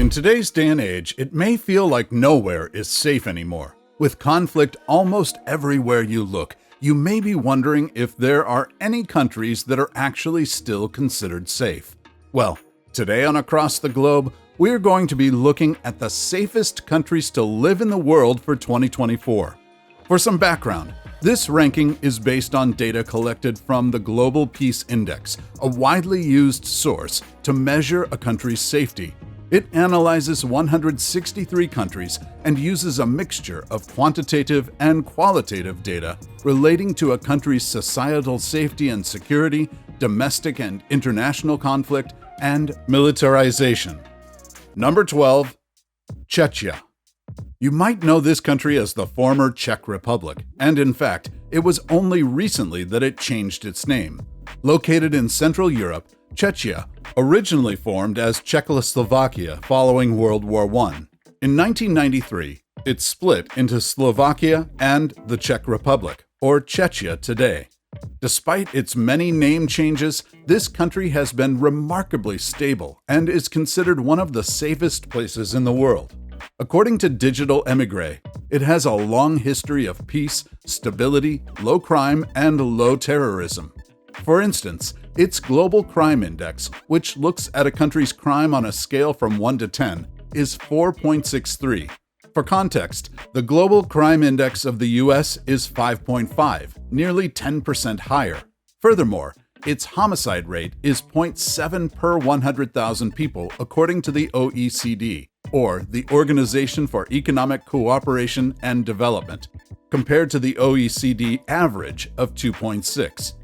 In today's day and age, it may feel like nowhere is safe anymore. With conflict almost everywhere you look, you may be wondering if there are any countries that are actually still considered safe. Well, today on Across the Globe, we're going to be looking at the safest countries to live in the world for 2024. For some background, this ranking is based on data collected from the Global Peace Index, a widely used source to measure a country's safety. It analyzes 163 countries and uses a mixture of quantitative and qualitative data relating to a country's societal safety and security, domestic and international conflict, and militarization. Number 12, Czechia. You might know this country as the former Czech Republic, and in fact, it was only recently that it changed its name. Located in Central Europe, Czechia originally formed as Czechoslovakia following World War I. In 1993, it split into Slovakia and the Czech Republic, or Czechia today. Despite its many name changes, this country has been remarkably stable and is considered one of the safest places in the world. According to Digital Emigre, it has a long history of peace, stability, low crime, and low terrorism. For instance, its Global Crime Index, which looks at a country's crime on a scale from 1 to 10, is 4.63. For context, the Global Crime Index of the US is 5.5, nearly 10% higher. Furthermore, its homicide rate is 0.7 per 100,000 people according to the OECD, or the Organization for Economic Cooperation and Development, compared to the OECD average of 2.6.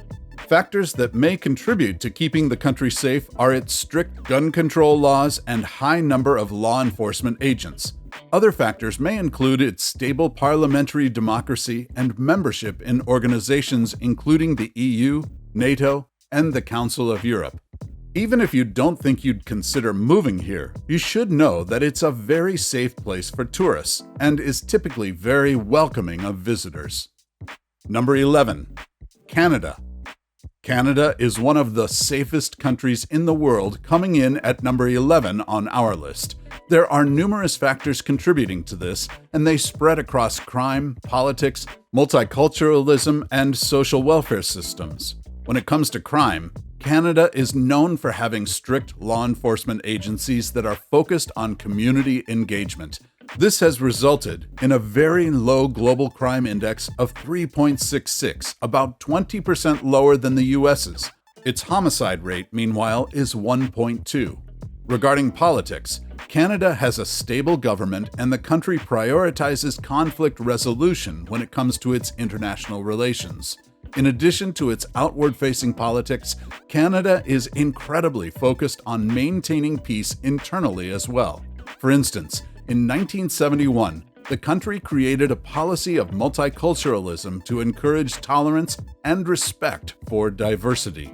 Factors that may contribute to keeping the country safe are its strict gun control laws and high number of law enforcement agents. Other factors may include its stable parliamentary democracy and membership in organizations including the EU, NATO, and the Council of Europe. Even if you don't think you'd consider moving here, you should know that it's a very safe place for tourists and is typically very welcoming of visitors. Number 11. Canada. Canada is one of the safest countries in the world, coming in at number 11 on our list. There are numerous factors contributing to this, and they spread across crime, politics, multiculturalism, and social welfare systems. When it comes to crime, Canada is known for having strict law enforcement agencies that are focused on community engagement. This has resulted in a very low global crime index of 3.66, about 20% lower than the US's. Its homicide rate, meanwhile, is 1.2. Regarding politics, Canada has a stable government and the country prioritizes conflict resolution when it comes to its international relations. In addition to its outward-facing politics, Canada is incredibly focused on maintaining peace internally as well. For instance, in 1971, the country created a policy of multiculturalism to encourage tolerance and respect for diversity.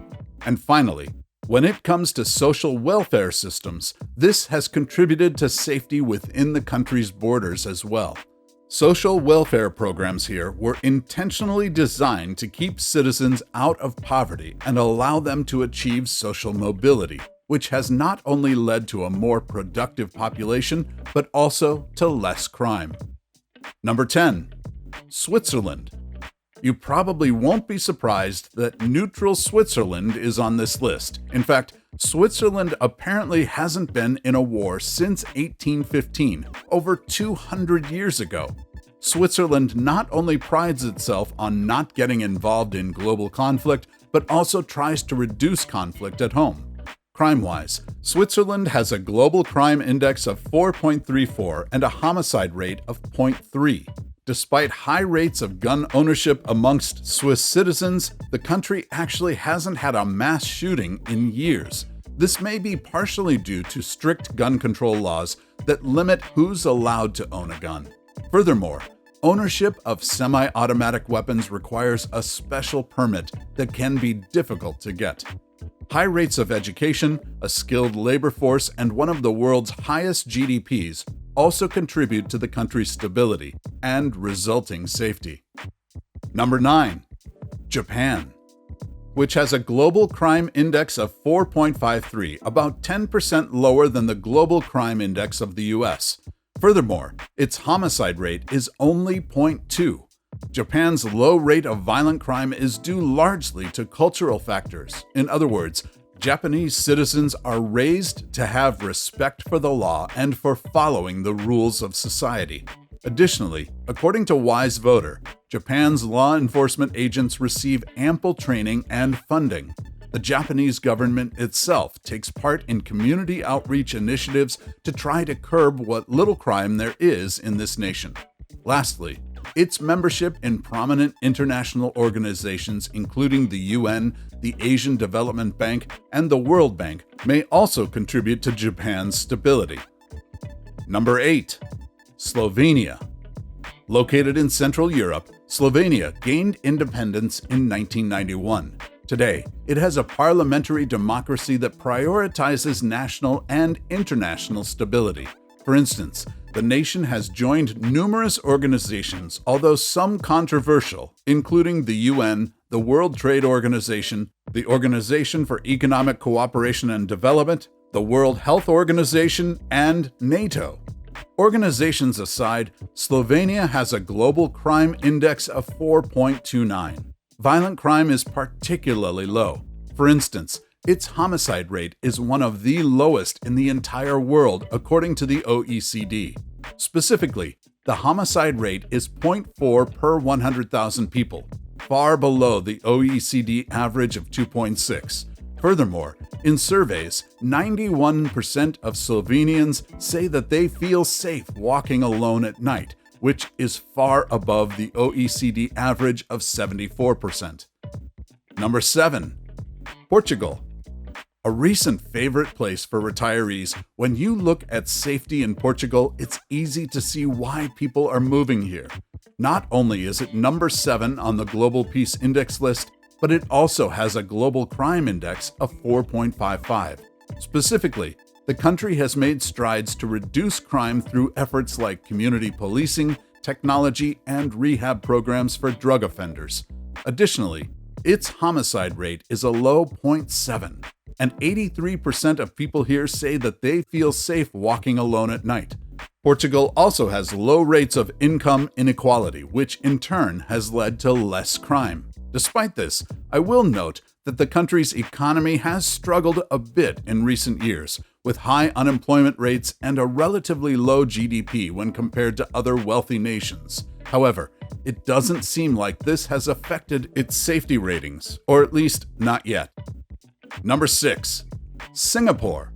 And finally, when it comes to social welfare systems, this has contributed to safety within the country's borders as well. Social welfare programs here were intentionally designed to keep citizens out of poverty and allow them to achieve social mobility, which has not only led to a more productive population, but also to less crime. Number 10. Switzerland. You probably won't be surprised that neutral Switzerland is on this list. In fact, Switzerland apparently hasn't been in a war since 1815, over 200 years ago. Switzerland not only prides itself on not getting involved in global conflict, but also tries to reduce conflict at home. Crime-wise, Switzerland has a global crime index of 4.34 and a homicide rate of 0.3. Despite high rates of gun ownership amongst Swiss citizens, the country actually hasn't had a mass shooting in years. This may be partially due to strict gun control laws that limit who's allowed to own a gun. Furthermore, ownership of semi-automatic weapons requires a special permit that can be difficult to get. High rates of education, a skilled labor force, and one of the world's highest GDPs also contribute to the country's stability and resulting safety. Number 9. Japan. which has a global crime index of 4.53, about 10% lower than the global crime index of the US. Furthermore, its homicide rate is only 0.2. Japan's low rate of violent crime is due largely to cultural factors. In other words, Japanese citizens are raised to have respect for the law and for following the rules of society. Additionally, according to Wise Voter, Japan's law enforcement agents receive ample training and funding. The Japanese government itself takes part in community outreach initiatives to try to curb what little crime there is in this nation. Lastly, its membership in prominent international organizations, including the UN, the Asian Development Bank, and the World Bank, may also contribute to Japan's stability. Number 8. Slovenia. Located in Central Europe, Slovenia gained independence in 1991. Today, it has a parliamentary democracy that prioritizes national and international stability. For instance, the nation has joined numerous organizations, although some controversial, including the UN, the World Trade Organization, the Organization for Economic Cooperation and Development, the World Health Organization, and NATO. Organizations aside, Slovenia has a global crime index of 4.29. Violent crime is particularly low. For instance, its homicide rate is one of the lowest in the entire world, according to the OECD. Specifically, the homicide rate is 0.4 per 100,000 people, far below the OECD average of 2.6. Furthermore, in surveys, 91% of Slovenians say that they feel safe walking alone at night, which is far above the OECD average of 74%. Number 7. Portugal. A recent favorite place for retirees. When you look at safety in Portugal, it's easy to see why people are moving here. Not only is it number 7 on the Global Peace Index list, but it also has a global crime index of 4.55. Specifically, the country has made strides to reduce crime through efforts like community policing, technology, and rehab programs for drug offenders. Additionally, its homicide rate is a low 0.7, and 83% of people here say that they feel safe walking alone at night. Portugal also has low rates of income inequality, which in turn has led to less crime. Despite this, I will note that the country's economy has struggled a bit in recent years, with high unemployment rates and a relatively low GDP when compared to other wealthy nations. However, it doesn't seem like this has affected its safety ratings, or at least not yet. Number 6. Singapore.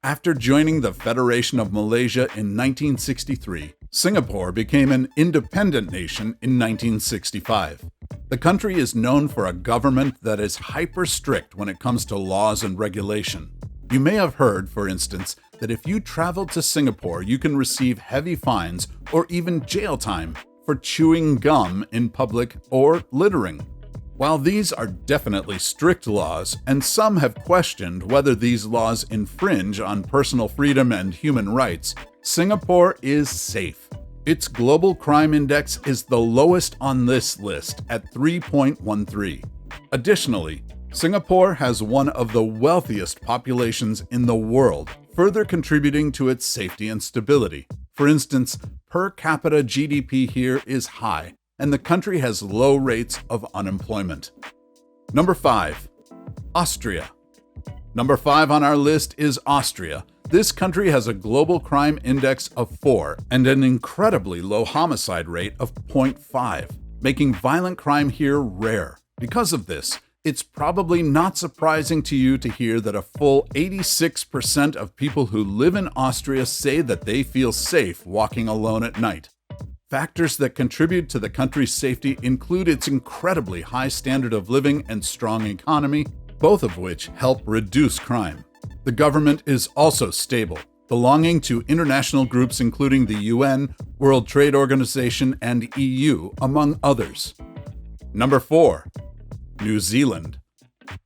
After joining the Federation of Malaysia in 1963, Singapore became an independent nation in 1965. The country is known for a government that is hyper-strict when it comes to laws and regulation. You may have heard, for instance, that if you travel to Singapore, you can receive heavy fines or even jail time for chewing gum in public or littering. While these are definitely strict laws, and some have questioned whether these laws infringe on personal freedom and human rights, Singapore is safe. Its global crime index is the lowest on this list at 3.13. Additionally, Singapore has one of the wealthiest populations in the world, further contributing to its safety and stability. For instance, per capita GDP here is high, and the country has low rates of unemployment. Number 5. Austria. Number 5 on our list is Austria. This country has a global crime index of 4 and an incredibly low homicide rate of 0.5, making violent crime here rare. Because of this, it's probably not surprising to you to hear that a full 86% of people who live in Austria say that they feel safe walking alone at night. Factors that contribute to the country's safety include its incredibly high standard of living and strong economy, both of which help reduce crime. The government is also stable, belonging to international groups including the UN, World Trade Organization, and EU, among others. Number 4. New Zealand.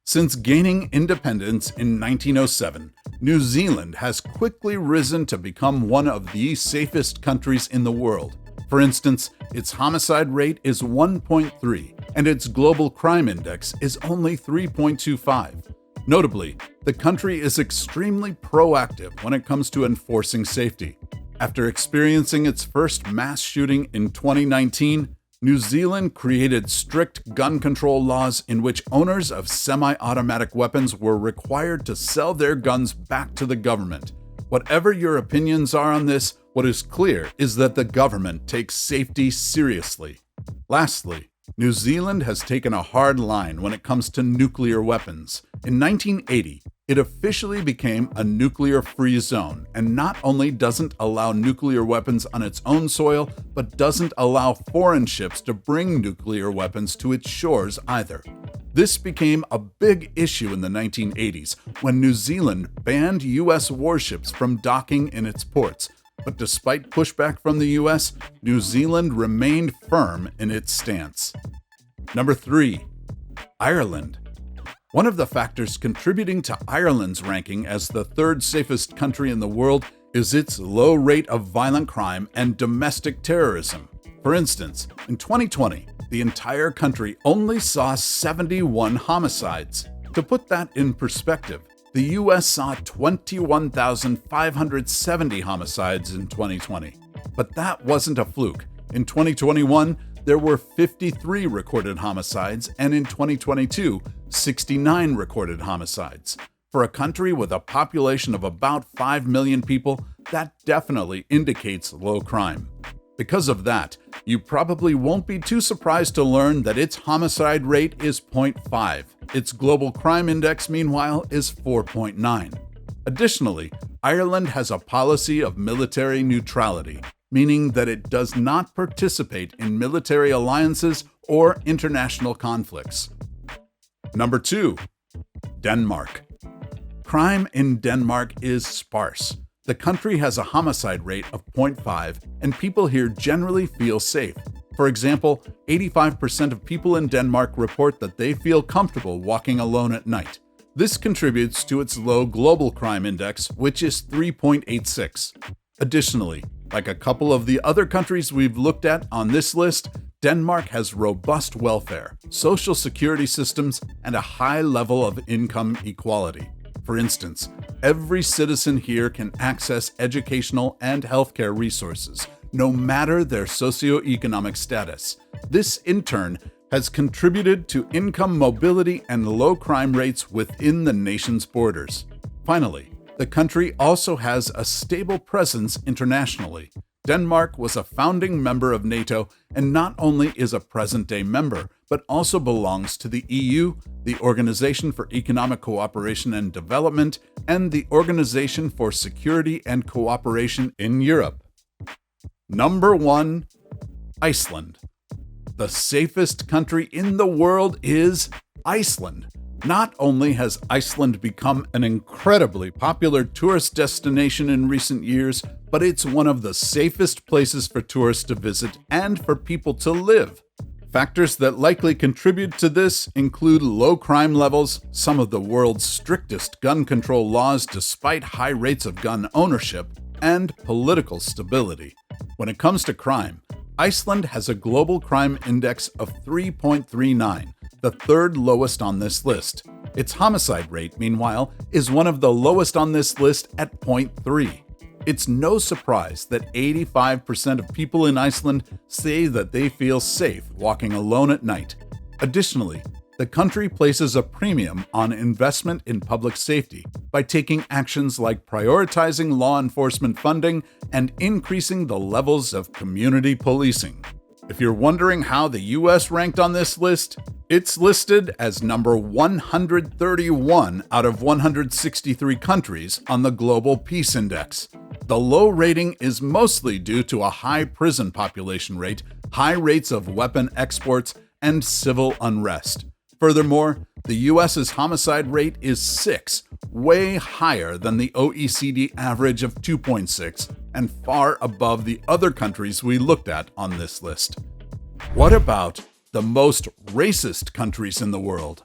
Since gaining independence in 1907, New Zealand has quickly risen to become one of the safest countries in the world. For instance, its homicide rate is 1.3, and its global crime index is only 3.25. Notably, the country is extremely proactive when it comes to enforcing safety. After experiencing its first mass shooting in 2019, New Zealand created strict gun control laws in which owners of semi-automatic weapons were required to sell their guns back to the government. Whatever your opinions are on this, what is clear is that the government takes safety seriously. Lastly, New Zealand has taken a hard line when it comes to nuclear weapons. In 1980, it officially became a nuclear-free zone, and not only doesn't allow nuclear weapons on its own soil, but doesn't allow foreign ships to bring nuclear weapons to its shores either. This became a big issue in the 1980s when New Zealand banned U.S. warships from docking in its ports. But despite pushback from the US, New Zealand remained firm in its stance. Number 3. Ireland. One of the factors contributing to Ireland's ranking as the third safest country in the world is its low rate of violent crime and domestic terrorism. For instance, in 2020, the entire country only saw 71 homicides. To put that in perspective, the U.S. saw 21,570 homicides in 2020. But that wasn't a fluke. In 2021, there were 53 recorded homicides, and in 2022, 69 recorded homicides. For a country with a population of about 5 million people, that definitely indicates low crime. Because of that, you probably won't be too surprised to learn that its homicide rate is 0.5. Its global crime index, meanwhile, is 4.9. Additionally, Ireland has a policy of military neutrality, meaning that it does not participate in military alliances or international conflicts. Number 2. Denmark. Crime in Denmark is sparse. The country has a homicide rate of 0.5, and people here generally feel safe. For example, 85% of people in Denmark report that they feel comfortable walking alone at night. This contributes to its low global crime index, which is 3.86. Additionally, like a couple of the other countries we've looked at on this list, Denmark has robust welfare, social security systems, and a high level of income equality. For instance, every citizen here can access educational and healthcare resources, no matter their socioeconomic status. This, in turn, has contributed to income mobility and low crime rates within the nation's borders. Finally, the country also has a stable presence internationally. Denmark was a founding member of NATO and not only is a present-day member, but also belongs to the EU, the Organization for Economic Cooperation and Development, and the Organization for Security and Cooperation in Europe. Number 1. Iceland. The safest country in the world is Iceland. Not only has Iceland become an incredibly popular tourist destination in recent years, but it's one of the safest places for tourists to visit and for people to live. Factors that likely contribute to this include low crime levels, some of the world's strictest gun control laws despite high rates of gun ownership, and political stability. When it comes to crime, Iceland has a global crime index of 3.39, the third lowest on this list. Its homicide rate, meanwhile, is one of the lowest on this list at 0.3. It's no surprise that 85% of people in Iceland say that they feel safe walking alone at night. Additionally, the country places a premium on investment in public safety by taking actions like prioritizing law enforcement funding and increasing the levels of community policing. If you're wondering how the US ranked on this list, it's listed as number 131 out of 163 countries on the Global Peace Index. The low rating is mostly due to a high prison population rate, high rates of weapon exports, and civil unrest. Furthermore, the US's homicide rate is 6, way higher than the OECD average of 2.6, and far above the other countries we looked at on this list. What about the most racist countries in the world?